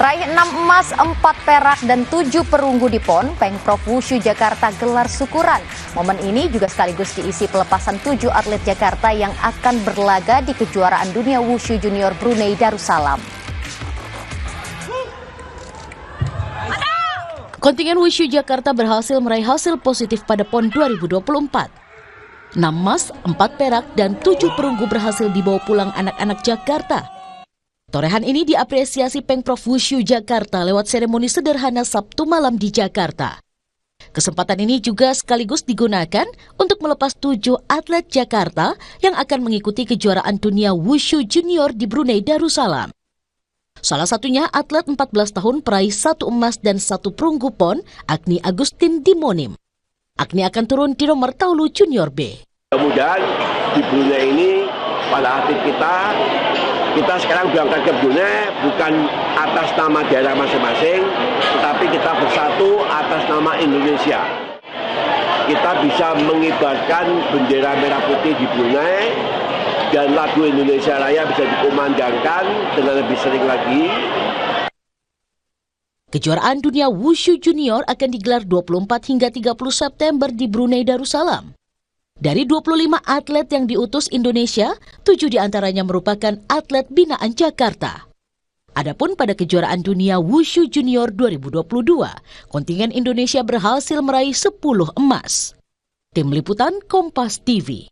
Raih 6 emas, 4 perak, dan 7 perunggu di PON, Pemprov Wushu Jakarta gelar syukuran. Momen ini juga sekaligus diisi pelepasan 7 atlet Jakarta yang akan berlaga di kejuaraan dunia Wushu Junior Brunei Darussalam. Kontingen Wushu Jakarta berhasil meraih hasil positif pada PON 2024. 6 emas, 4 perak, dan 7 perunggu berhasil dibawa pulang anak-anak Jakarta. Torehan ini diapresiasi Pemprov Wushu Jakarta lewat seremoni sederhana Sabtu malam di Jakarta. Kesempatan ini juga sekaligus digunakan untuk melepas 7 atlet Jakarta yang akan mengikuti kejuaraan dunia Wushu Junior di Brunei Darussalam. Salah satunya atlet 14 tahun peraih 1 emas dan 1 perunggu PON, Agni Agustin Dimonim. Agni akan turun di nomor taulu Junior B. Mudah-mudahan di Brunei ini para atlet kita sekarang berangkat ke Brunei bukan atas nama daerah masing-masing, tetapi kita bersatu atas nama Indonesia. Kita bisa mengibarkan bendera merah putih di Brunei dan lagu Indonesia Raya bisa dikumandangkan dengan lebih sering lagi. Kejuaraan dunia Wushu Junior akan digelar 24 hingga 30 September di Brunei Darussalam. Dari 25 atlet yang diutus Indonesia, 7 diantaranya merupakan atlet binaan Jakarta. Adapun pada kejuaraan dunia Wushu Junior 2022, kontingen Indonesia berhasil meraih 10 emas. Tim Liputan Kompas TV.